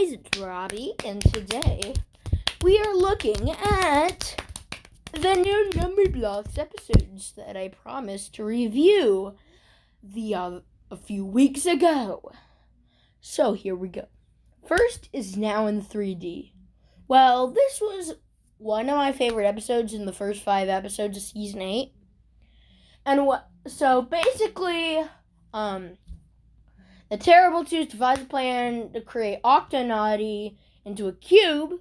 guys, it's Robbie, and today we are looking at the new Numberblocks episodes that I promised to review a few weeks ago. So here we go. First is Now in 3D. Well, this was one of my favorite episodes in the first 5 episodes of Season 8. So basically, the Terrible Twos devise a plan to create Octonaughty into a cube.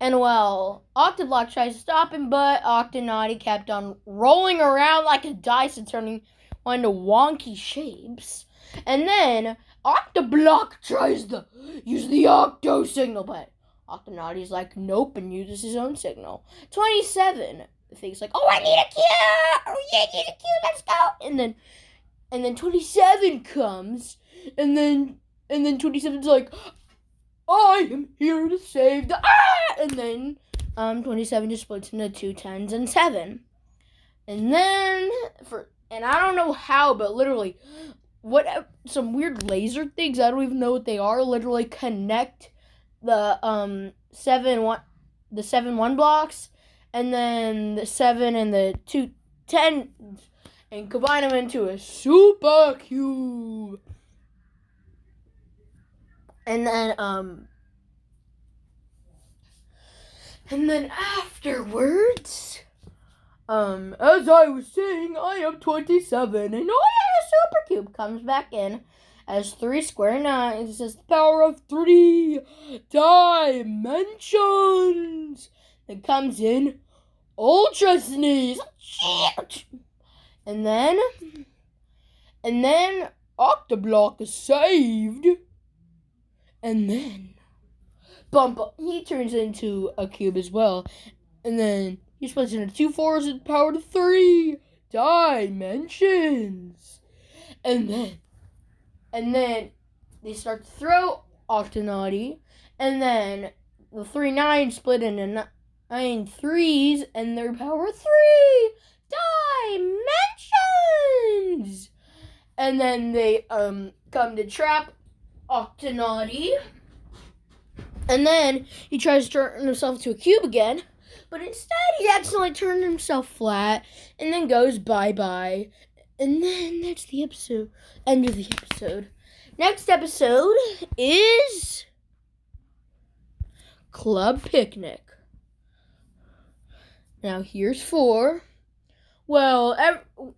And Octoblock tries to stop him, but Octonaughty kept on rolling around like a dice and turning into wonky shapes. And then Octoblock tries to use the Octo signal, but Octonaughty's like, nope, and uses his own signal. 27 thinks like, oh, I need a cube! Oh, yeah, I need a cube, let's go! And then 27 comes, and then 27's like, I am here to save the And then 27 just splits into 2 10s and 7. And then and I don't know how, but literally some weird laser things, I don't even know what they are, literally connect the 7 1 blocks and then the 7 and the 2 10s and combine them into a super cube. And then afterwards, as I was saying, I am 27, and I have a super cube. Comes back in as 3 square 9s. It says the power of 3 dimensions. It comes in Ultra Sneeze. And then Octoblock is saved. And then he turns into a cube as well. And then he splits into 2 4s with the power to 3 dimensions. And then they start to throw Octonaughty. And then the 3 9s split into 9 3s and their power 3 dimensions. And then they come to trap Octonaughty. And then he tries to turn himself into a cube again, but instead he accidentally turned himself flat and then goes bye-bye. And then that's the episode. End of the episode. Next episode is Club Picnic. Now here's 4. Well,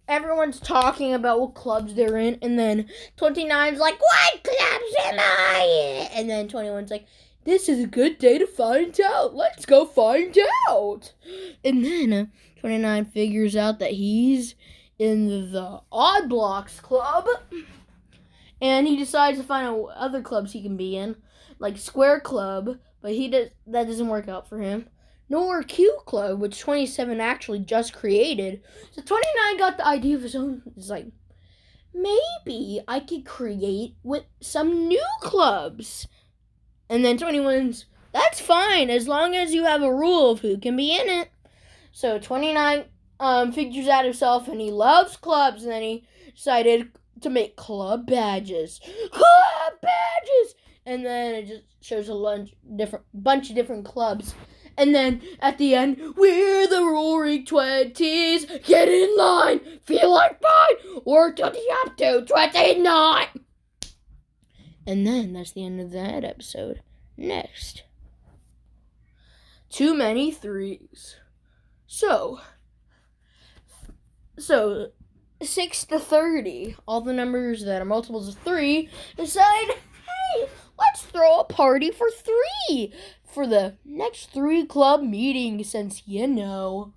everyone's talking about what clubs they're in, and then 29's like, what clubs am I in? And then 21's like, this is a good day to find out. Let's go find out. And then 29 figures out that he's in the Odd Blocks Club, and he decides to find out other clubs he can be in, like Square Club, but that doesn't work out for him. Nor Q Club, which 27 actually just created. So 29 got the idea of his own. He's like, maybe I could create with some new clubs. And then 21's, that's fine, as long as you have a rule of who can be in it. So 29 figures out himself, and he loves clubs, and then he decided to make club badges. Club badges! And then it just shows a bunch of different clubs. And then at the end, we're the Roaring 20s. Get in line. Feel like fine. Or to the up to 29. And then that's the end of that episode. Next. Too many 3s. So 6 to 30. All the numbers that are multiples of 3 decide, hey, let's throw a party for 3 for the next 3 club meeting, since because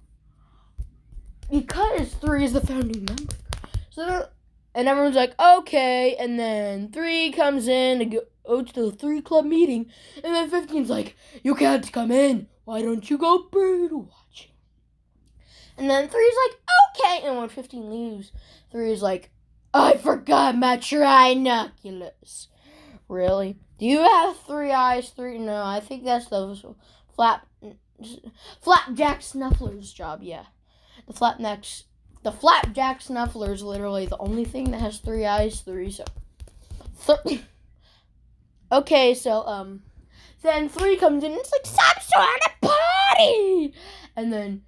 3 is the founding number. And everyone's like, okay, and then 3 comes in to go to the 3 club meeting, and then 15's like, you can't come in. Why don't you go bird watching? And then 3's like, okay, and when 15 leaves, 3 is like, I forgot my trinoculus. Really? Do you have 3 eyes? 3? No, I think that's the Flapjack Snuffler's job. Yeah, the Flapjack Snuffler is literally the only thing that has 3 eyes. 3. So Okay, so then 3 comes in and it's like some sort of party, and then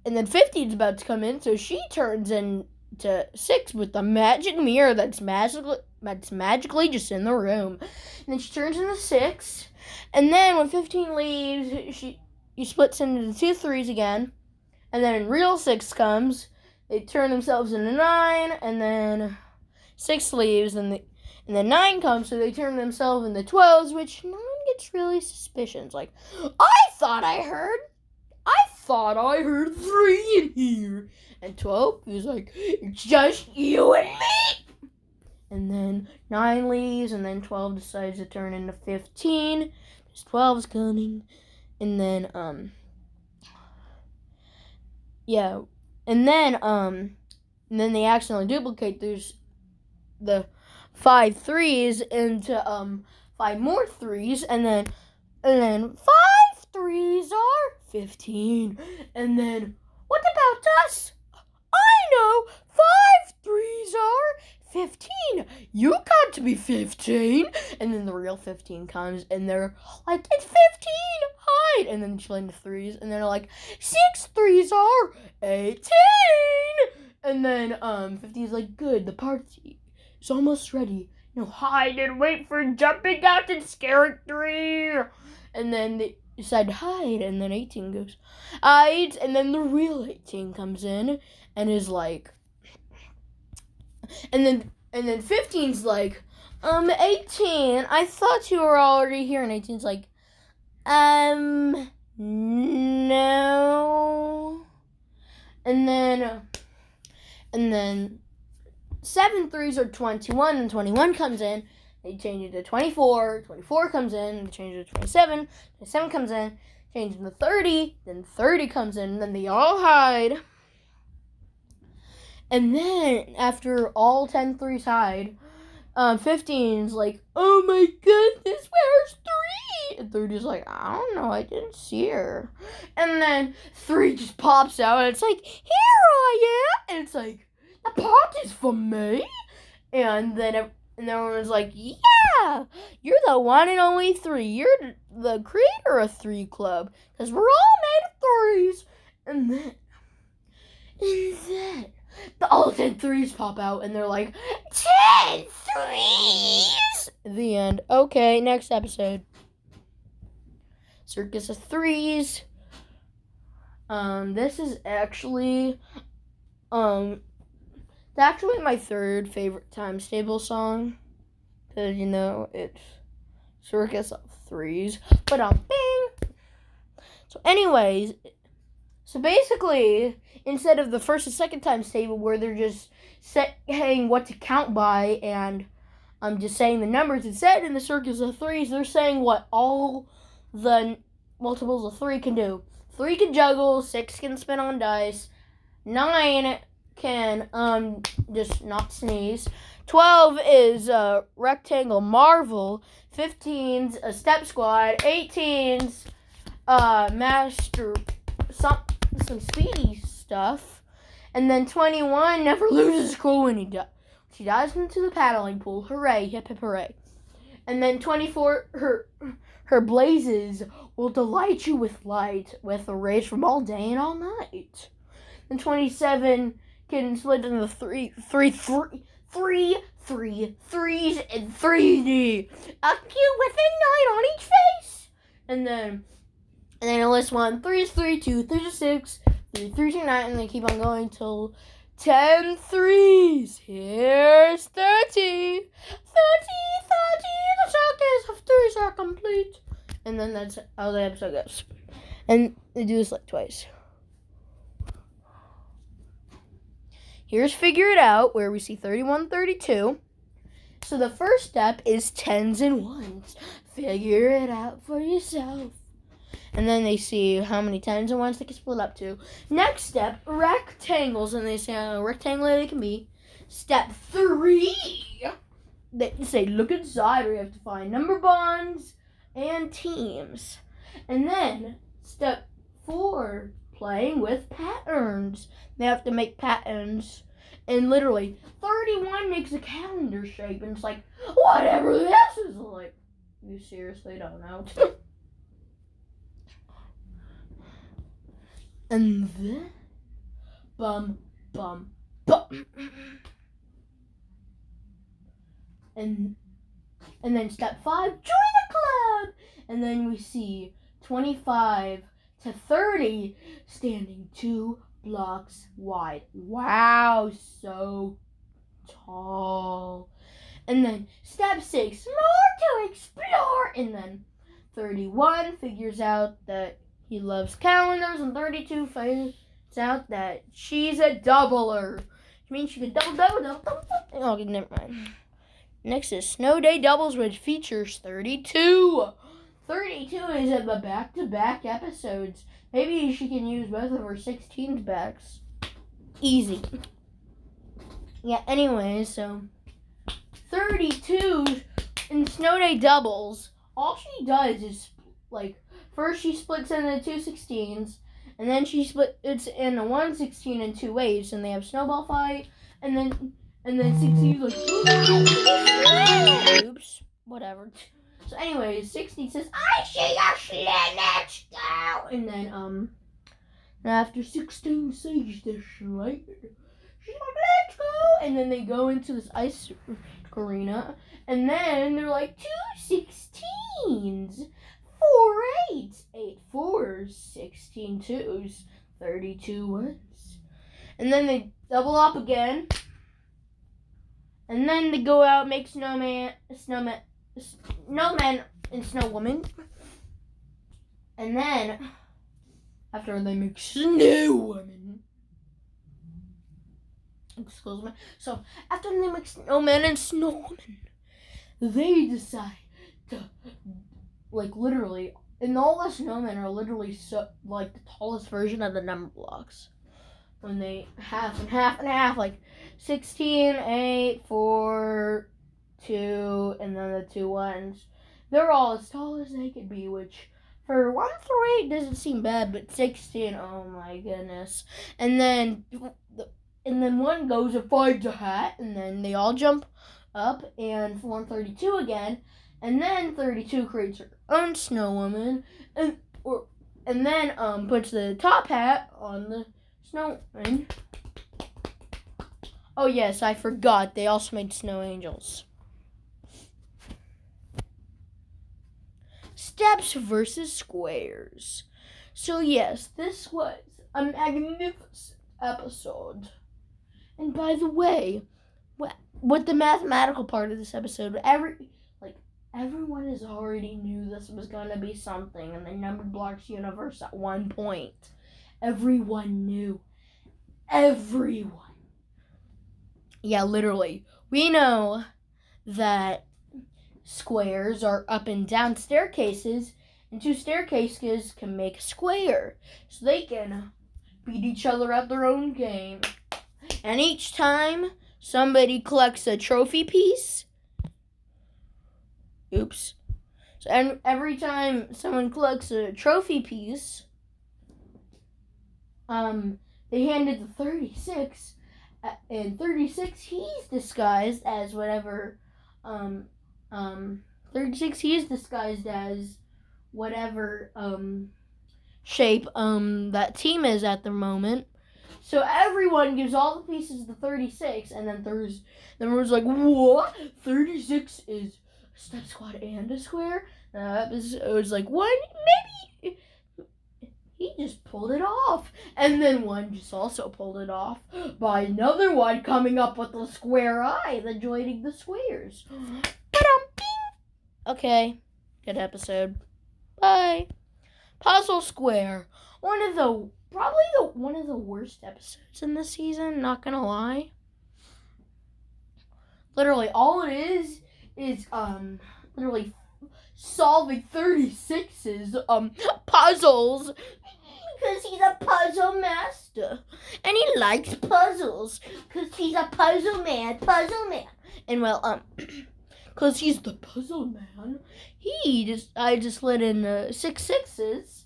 15's about to come in, so she turns into 6 with the magic mirror that's magically just in the room, and then she turns into 6, and then when 15 leaves, she splits into the 2 3s again, and then real 6 comes. They turn themselves into 9, and then 6 leaves, and then 9 comes, so they turn themselves into 12s, which 9 gets really suspicious. Like, I thought I heard 3 in here. And 12 is like, it's just you and me. And then 9 leaves, and then 12 decides to turn into 15. There's 12's coming. And then, yeah. And then they accidentally duplicate. There's the 5 3s into 5 more 3s, and then 5 3s are 15. And then what about us? I know 5 3s are 15. You got to be 15. And then the real 15 comes, and they're like, it's 15. Hide. And then she play into 3s, and they're like, 6 3s are 18. And then 15's like, good, the party is almost ready. Hide and wait for jumping out and scaring 3. And then they decide to hide, and then 18 goes, hides, and then the real 18 comes in and is like, and then 15's like, 18, I thought you were already here. And 18's like, no. And then 7 3s are 21, and 21 comes in. They change it to 24. 24 comes in. They change it to 27. 27 comes in. Change it to 30. Then 30 comes in. And then they all hide. And then after all 10 3s hide, 15's like, oh my goodness, where's 3? And 30's like, I don't know, I didn't see her. And then 3 just pops out, and it's like, here I am. And it's like, the party's for me. And then everyone's like, yeah, you're the one and only 3. You're the creator of 3 Club, because we're all made of 3s. And then the all 10 3s pop out, and they're like, 10 3s! The end. Okay, next episode. Circus of Threes. This is actually, it's actually my 3rd favorite times table song. Because, it's Circus of Threes. But, bing! So, anyways, basically, instead of the first and second times table where they're just saying what to count by and just saying the numbers, instead in the Circus of Threes, they're saying what all the multiples of 3 can do. 3 can juggle, 6 can spin on dice, 9 can just not sneeze, 12 is rectangle marvel, 15's a step squad, 18's master some speedy stuff, and then 21 never loses cool when she dives into the paddling pool. Hooray, hip hip hooray. And then 24, her blazes will delight you with light, with a rays from all day and all night. And 27 can split into 3 3s in 3D. A cube with a 9 on each face. And then I list 1, 3 is 3, 2, 3 is 6, 3, 3 is 9, and they keep on going till 10 3s. Here's 30. 30, the Circus of Threes are complete. And then that's how the episode goes. And they do this like twice. Here's Figure It Out, where we see 31, 32. So the first step is 10s and 1s. Figure it out for yourself. And then they see how many 10s and 1s they can split up to. Next step, rectangles. And they say how rectangular they can be. Step 3. They say look inside, or you have to find number bonds and teams. And then step 4, playing with patterns. They have to make patterns. And literally, 31 makes a calendar shape. And it's like, whatever this is like. You seriously don't know? And then, bum, bum, bum. And then step 5, join a club. And then we see 25 to 30 standing 2 blocks wide. Wow, so tall. And then step 6, more to explore. And then 31 figures out that he loves calendars, and 32 finds out that she's a doubler. Which means she can double. Okay, never mind. Next is Snow Day Doubles, which features 32. 32 is at the back-to-back episodes. Maybe she can use both of her 16 backs. Easy. Yeah, anyway, so 32 in Snow Day Doubles, all she does is, like, first she splits into 2 16s, and then she splits into 1 16 in 2 waves, and they have snowball fight, and then 16's like, oops, whatever. So anyways, 16 says, I see your sled, let's go! And then, after 16 sees the sled, she's like, let's go! And then they go into this ice arena, and then they're like, 2 16s, 4 8s, 8 4s, 16 2s, 32 ones. And then they double up again. And then they go out, make snowmen, and snowwoman. And then, after they make snowwoman, excuse me. So, after they make snowmen and snowwoman, they decide to, like, literally, and all the snowmen are literally so, like, the tallest version of the Numberblocks. When they half and half, like 16, 8, 4, 2, and then the 2 ones. They're all as tall as they could be, which for 1 through 8 doesn't seem bad, but 16, oh my goodness. And then one goes and finds a hat, and then they all jump up and form 32 again, and then 32 creates her own snow woman, and then puts the top hat on the snowman. Oh yes, I forgot. They also made snow angels. Steps versus squares. So yes, this was a magnificent episode. And by the way, with the mathematical part of this episode, everyone has already knew this was going to be something in the Numberblocks universe at one point. Everyone knew. Everyone. Yeah, literally. We know that squares are up and down staircases, and 2 staircases can make a square. So they can beat each other at their own game. And each time somebody collects a trophy piece, so every time someone collects a trophy piece, they handed the 36, and 36 he's disguised as whatever, 36 he's disguised as whatever, shape, that team is at the moment. So everyone gives all the pieces to 36, and then everyone's like, what? 36 is a step squad and a square? It was like, what? Maybe he just pulled it off. And then one just also pulled it off by another one coming up with a square eye, then joining the squares. Okay, good episode. Bye. Puzzle Square. One of the worst episodes in this season, not gonna lie. Literally, all it is literally solving 36's puzzles, because he's a puzzle master, and he likes puzzles because he's a puzzle man. And well, because he's the puzzle man, I just let in 6 6s,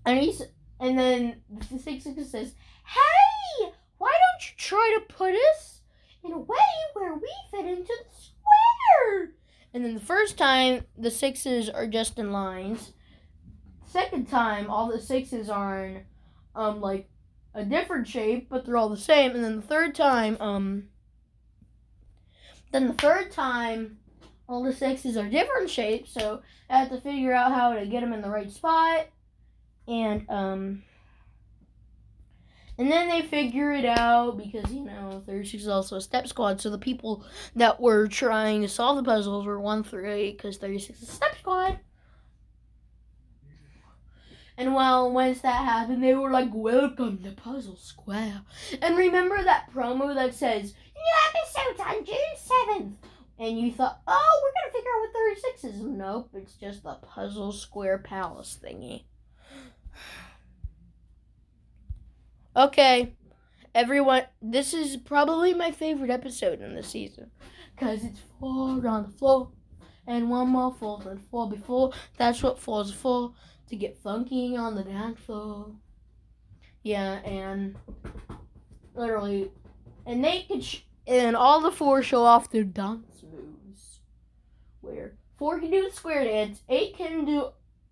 and then the 6 6 says, hey, why don't you try to put us in a way where we fit into the square. And then the first time, the sixes are just in lines. Second time, all the sixes are in, like, a different shape, but they're all the same. And then the third time, all the sixes are different shapes, so I have to figure out how to get them in the right spot. And then they figure it out because, 36 is also a step squad. So the people that were trying to solve the puzzles were 1 through 8 because 36 is a step squad. And well, once that happened, they were like, welcome to Puzzle Square. And remember that promo that says, new episodes on June 7th. And you thought, oh, we're going to figure out what 36 is. Nope, it's just the Puzzle Square Palace thingy. Okay, everyone, this is probably my favorite episode in the season. Because it's 4 on the floor. And 1 more falls on the floor before. That's what falls for. To get funky on the dance floor. Yeah, and literally, and they could, and all the 4 show off their dance moves. Where 4 can do the square dance, 8 can do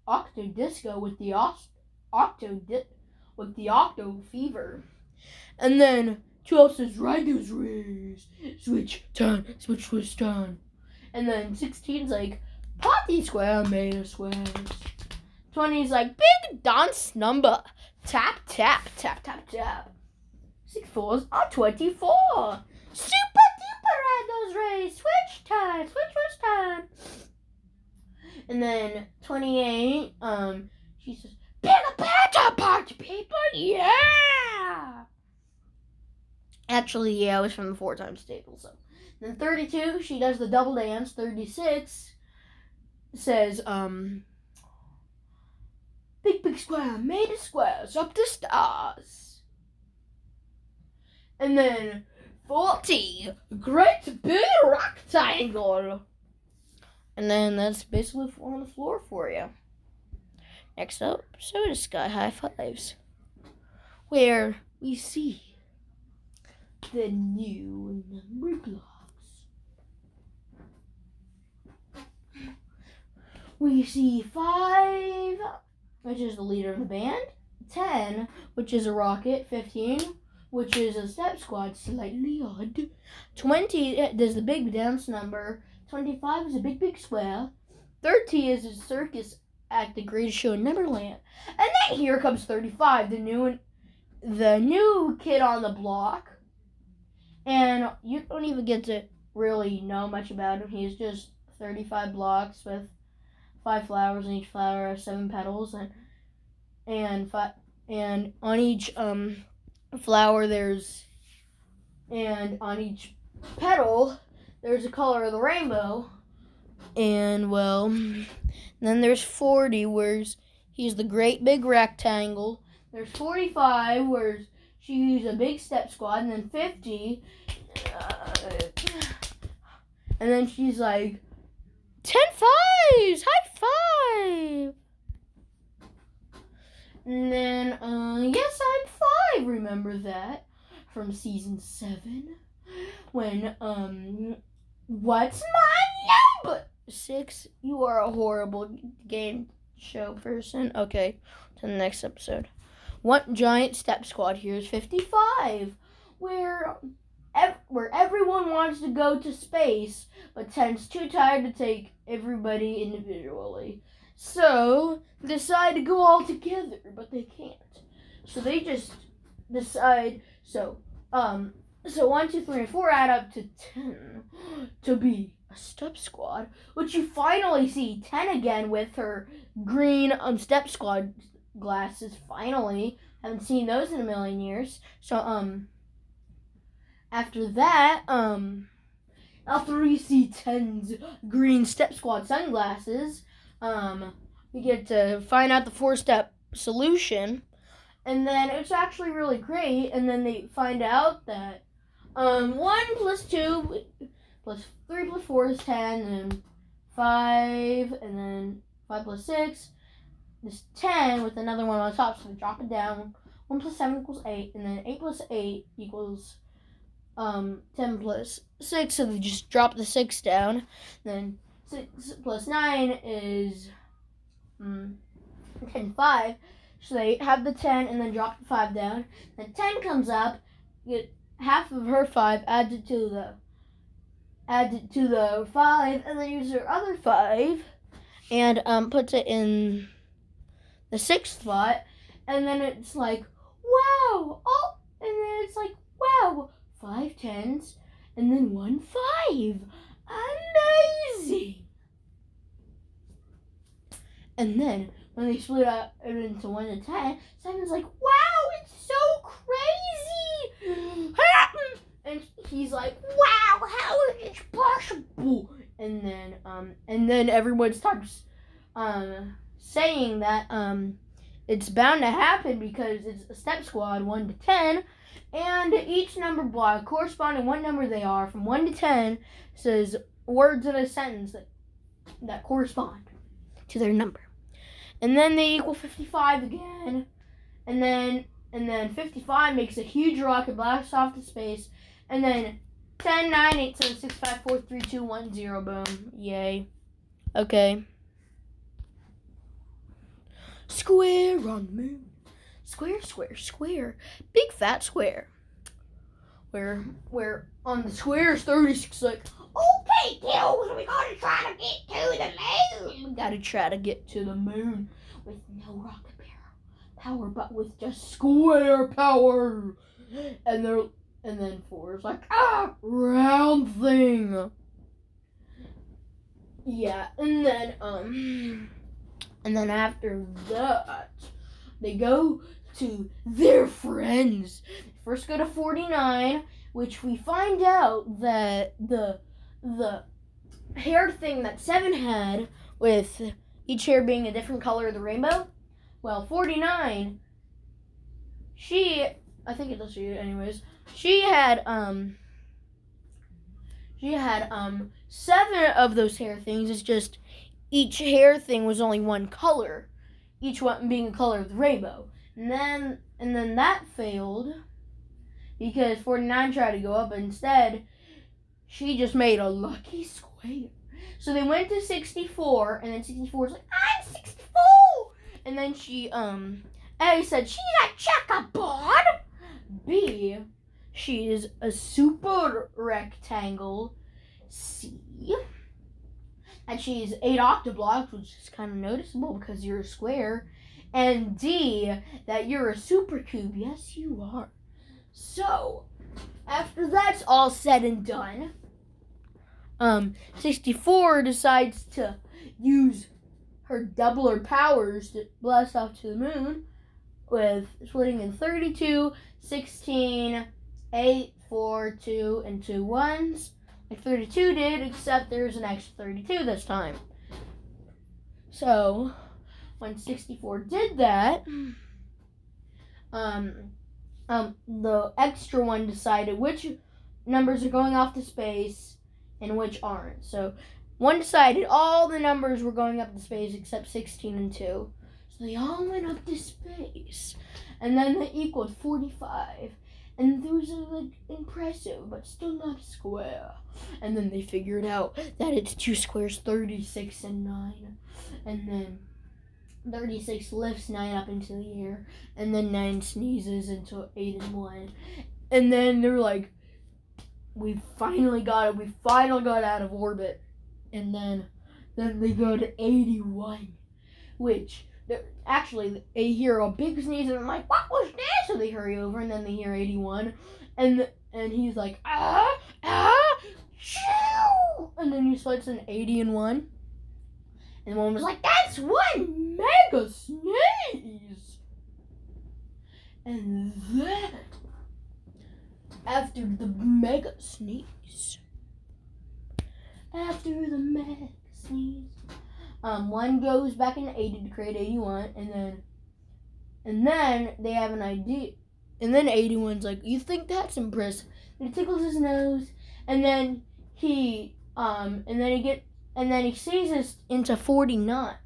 octo disco with the octo fever, and then 12 says ride those rays, switch turn, switch turn, and then 16's like party square made of squares. 20's like big dance number. Tap, tap, tap, tap, tap. 64's are 24. Super duper ride those rays. Switch time, switch time. And then 28, she says, better party people, yeah. Actually, yeah, it was from the 4 times table, so. Then 32, she does the double dance. 36 says, big square made of squares up to stars. And then 40, great big rectangle. And then that's basically 4 on the floor for you. Next up, so is Sky High Fives, where we see the new Numberblocks. We see 5, which is the leader of the band, 10, which is a rocket, 15, which is a step squad, slightly odd, 20 does the big dance number, 25 is a big square, 30 is a circus at the greatest show in Neverland, and then here comes 35, the new kid on the block, and you don't even get to really know much about him. He's just 35 blocks with 5 flowers, and each flower has 7 petals, and on each flower and on each petal there's a color of the rainbow. And well, then there's 40 where he's the great big rectangle. There's 45 where she's a big step squad, and then 50 and then she's like 10 fives, high five. And then, yes, I'm 5. Remember that from season 7 when, what's my number? 6. You are a horrible game show person. Okay, to the next episode. One giant step squad. Here's 55, where everyone wants to go to space, but 10's too tired to take everybody individually. So, decide to go all together, but they can't. So they just decide, so 1, 2, 3, and 4 add up to 10 to be a step squad, which you finally see 10 again with her green step squad glasses, finally. Haven't seen those in a million years. So, after that, after we see 10's green step squad sunglasses, we get to find out the 4-step solution, and then it's actually really great. And then they find out that 1 plus 2 plus 3 plus 4 is 10, and 5, and then 5 plus 6 is 10 with another 1 on top, so we drop it down. 1 plus 7 equals 8, and then 8 plus 8 equals 10 plus 6, so they just drop the 6 down. Then 6 plus 9 is 10, 5. So they have the 10 and then drop the 5 down. Then 10 comes up, get half of her 5, adds it to the 5, and then use her other 5 and puts it in the 6th spot. And then it's like, wow! Oh, and then it's like, wow! 5 10s and then 1 5. Amazing! And then when they split up into 1 to 10, Simon's like, wow, it's so crazy! And he's like, wow, how is it possible? And then everyone starts saying that it's bound to happen because it's a step squad 1 to 10, and each number block corresponding what number they are from 1 to 10 says words in a sentence that correspond to their number. And then they equal 55 again. And then 55 makes a huge rocket, blasts off to space. And then 10, 9, 8, 7, 6, 5, 4, 3, 2, 1, 0. Boom. Yay. Okay. Square on the moon. Square, square, square. Big fat square. Where on the square is 36, like, okay, kills, we gotta try to get to the moon. We gotta try to get to the moon with no rocket power, but with just square power. And then 4 is like, round thing. Yeah, and then after that, they go to their friends. First go to 49, which we find out that the hair thing that 7 had, with each hair being a different color of the rainbow, well, 49, I think it does she anyways, she had 7 of those hair things. It's just each hair thing was only one color, each one being a color of the rainbow. And then that failed because 49 tried to go up. Instead, she just made a lucky square. So they went to 64, and then 64 is like, I'm 64! And then she, A said, she's a checkerboard. B, she is a super rectangle. C, and she's 8 octoblocks, which is kind of noticeable because you're a square. And D, that you're a super cube. Yes, you are. So, after that's all said and done, 64 decides to use her doubler powers to blast off to the moon with splitting in 32, 16, 8, 4, 2, and 2 1s. Like 32 did, except there's an extra 32 this time. So, when 64 did that, the extra one decided which numbers are going off to space and which aren't. So, one decided all the numbers were going up to space except 16 and 2. So, they all went up to space. And then they equaled 45. And those are, like, impressive, but still not a square. And then they figured out that it's 2 squares, 36 and 9. And then 36 lifts 9 up into the air. And then 9 sneezes into 8 and 1. And then they're like, we finally got it. We finally got out of orbit. And then they go to 81, which... Actually, they hear a big sneeze and they're like, what was that? So they hurry over and then they hear 81. And he's like, shoo! And then he splits an 80 and 1. And one was like, that's one mega sneeze! And then, after the mega sneeze, one goes back into 80 to create 81, and then they have an idea, and then 81's like, you think that's impressive? And he tickles his nose, and then he sneezes into 49,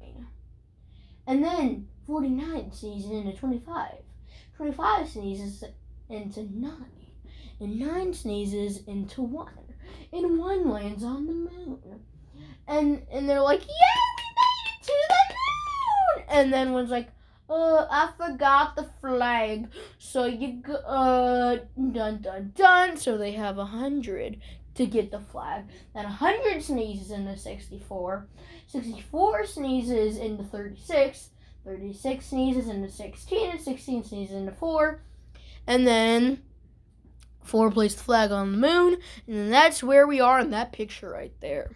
and then 49 sneezes into 25, 25 sneezes into 9, and 9 sneezes into 1. And 1 lands on the moon. And they're like, yeah, we made it to the moon! And then one's like, I forgot the flag. So you go, dun. So they have 100 to get the flag. Then 100 sneezes into 64. 64 sneezes into 36. 36 sneezes into 16. And 16 sneezes into 4. And then 4 placed the flag on the moon. And then that's where we are in that picture right there.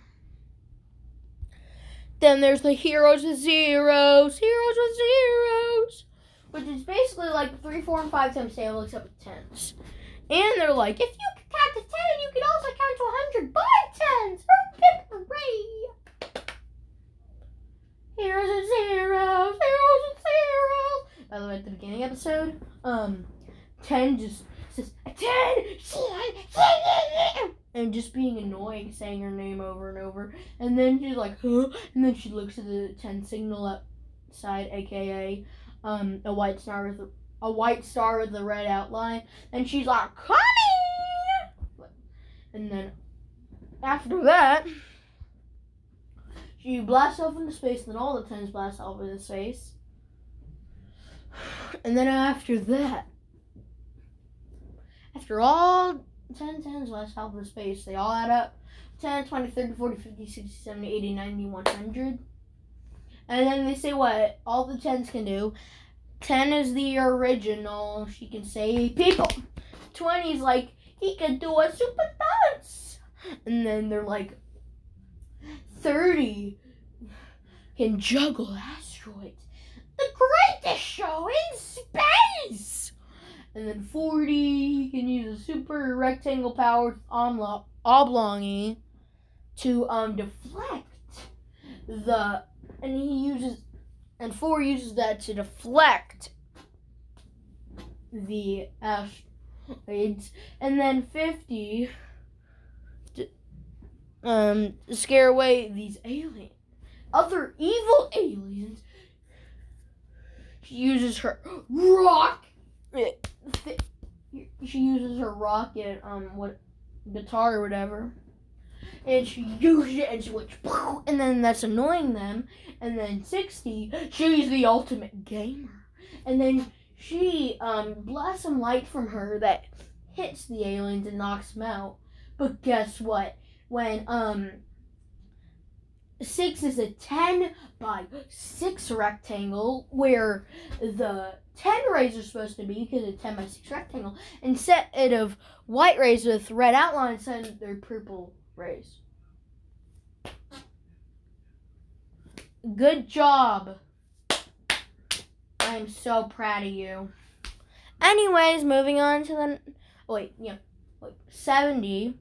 Then there's the heroes with zeros, which is basically like 3, 4, and 5 times table except with tens. And they're like, if you can count to 10, you can also count to 100 by tens. Hooray! Heroes with zeros. By the way, at the beginning episode, 10 just says 10, and just being annoying, saying her name over and over. And then she's like, huh? And then she looks at the 10 signal outside, aka a white star with a red outline. And she's like, coming! And then after that, she blasts off into space, and then all the 10s blast off into space. And then after that, after all 10 tens blast off into space, they all add up. 10, 20, 30, 40, 50, 60, 70, 80, 90, 100. And then they say what all the 10s can do. 10 is the original. She can save people. 20 is like, he can do a super dance. And then they're like, 30 can juggle asteroids. The greatest show in space. And then 40 can use a super rectangle powered oblongy to deflect the, and 4 uses that to deflect the asteroids. And then 50 to scare away these aliens, other evil aliens. She uses her rocket. She uses her rocket, guitar or whatever, and she uses it and she like, and then that's annoying them. And then 60, she's the ultimate gamer, and then she blasts some light from her that hits the aliens and knocks them out. But guess what? When 6 is a 10 by 6 rectangle, where the 10 rays are supposed to be, because it's 10 by 6 rectangle, instead of white rays with red outlines, they're purple rays. Good job. I am so proud of you. Anyways, moving on to the 70.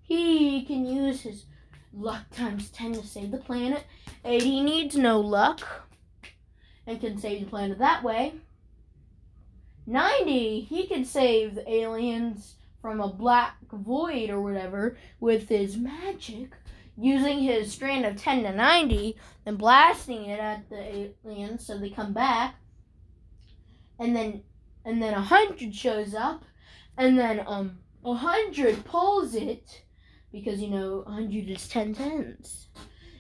He can use his luck times 10 to save the planet. 80 needs no luck and can save the planet that way. 90, he can save the aliens from a black void or whatever with his magic, using his strand of 10 to 90 and blasting it at the aliens so they come back. And then 100 shows up, and then 100 pulls it, because 100 is 10 tens.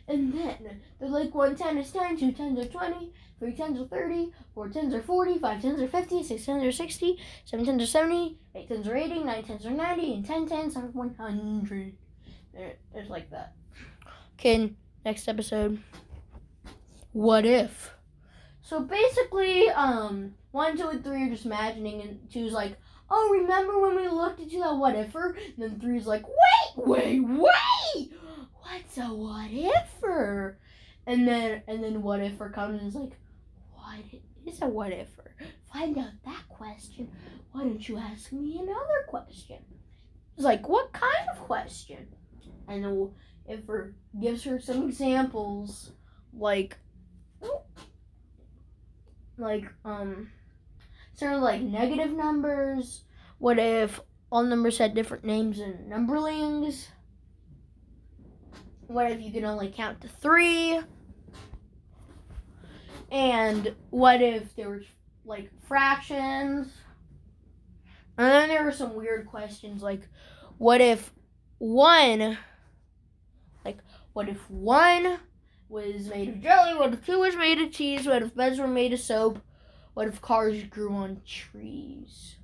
And then they're like, 1 10 is 10, 2 10s are 20, 3 10s are 30, 4 10s are 40, 5 10s are 50, 6 10s are 60, 7 10s are 70, 8 10s are 80, 9 10s are 90, and 10 10s are 100. It's like that. Okay, next episode. What if? So basically, 1, 2, and 3 are just imagining, and 2's like, oh, remember when we looked into that what ifer? And then 3's like, wait! What's a what ifer? And then what ifer comes and is like, what is a what ifer? Find out that question. Why don't you ask me another question? It's like, what kind of question? And the ifer gives her some examples, like sort of like negative numbers. What if all numbers had different names and numberlings? What if you can only count to 3? And what if there was like fractions? And then there were some weird questions like, what if one was made of jelly? What if two was made of cheese? What if beds were made of soap? What if cars grew on trees?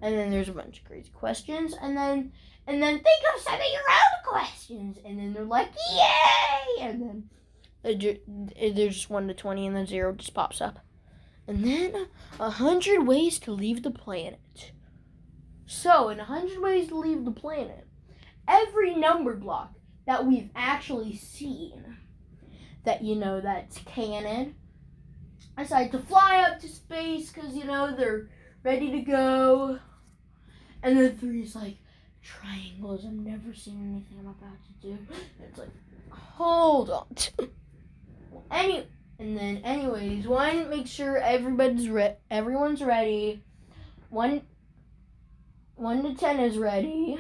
And then there's a bunch of crazy questions. And then think of some of your own questions. And then they're like, yay! And then there's just 1 to 20, and then 0 just pops up. And then 100 ways to leave the planet. So, in 100 ways to leave the planet, every number block that we've actually seen, that, that's canon, decide to fly up to space because, they're ready to go. And then 3 is like, triangles, I've never seen anything I'm about to do. And it's like, hold on. Anyways, 1, make sure everyone's ready. 1 to 10 is ready.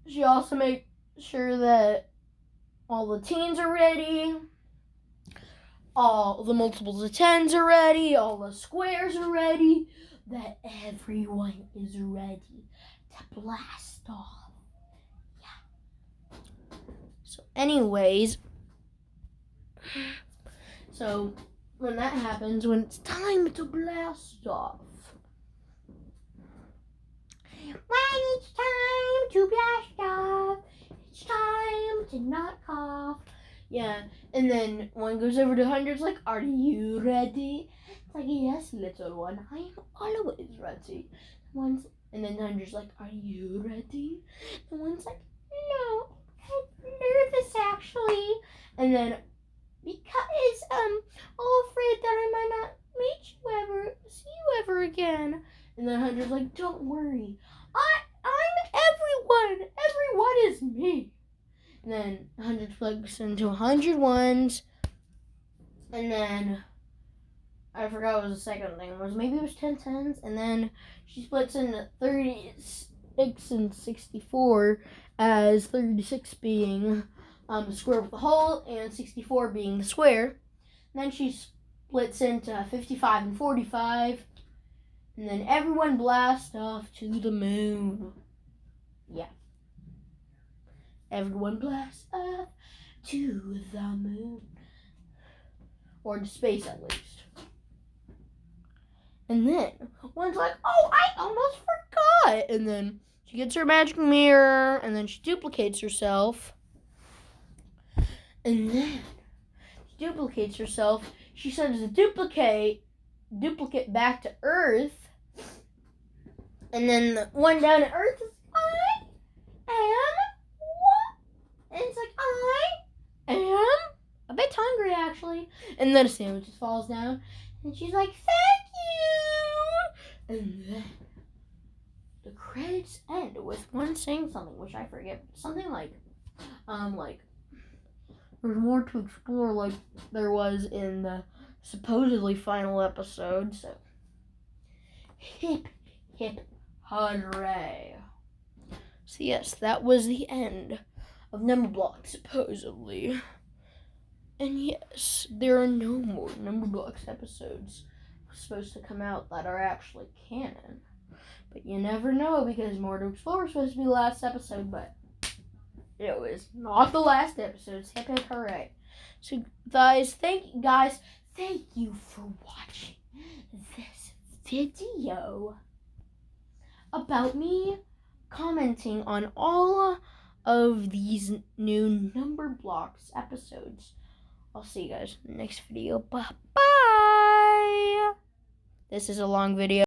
She also make sure that all the teens are ready. All the multiples of 10s are ready. All the squares are ready. That everyone is ready to blast off. Yeah. So anyways, when that happens, when it's time to blast off. When it's time to blast off, it's time to not cough. Yeah, and then 1 goes over to 100's like, are you ready? It's like, yes, little one, I am always ready. And then 100's like, are you ready? And 1's like, no, I'm nervous actually. And then, because all afraid that I might not see you ever again. And then 100's like, don't worry, I'm everyone. Everyone is me. And then 100 plugs into 100 ones. And then I forgot what the second thing was. Maybe it was 10 tens. And then she splits into 36 and 64, as 36 being the square with the hole and 64 being the square. And then she splits into 55 and 45. And then everyone blasts off to the moon. Yeah. Everyone blasts off to the moon. Or to space, at least. And then 1's like, oh, I almost forgot. And then she gets her magic mirror. And then she duplicates herself. And then she duplicates herself. She sends the duplicate back to Earth. And then the one down at Earth is, I am what? And it's like, I am a bit hungry, actually. And then a sandwich just falls down. And she's like, thank you. And then the credits end with 1 saying something, which I forget. Something like, there's more to explore, like there was in the supposedly final episode. So, hip, hip, hooray. So yes, that was the end of Numberblocks, supposedly. And yes, there are no more Numberblocks episodes supposed to come out that are actually canon. But you never know, because More to Explore was supposed to be the last episode, but it was not the last episode. Hip hip hooray. So guys, thank you for watching this video about me commenting on all of these new Numberblocks episodes. I'll see you guys in the next video. Bye. This is a long video.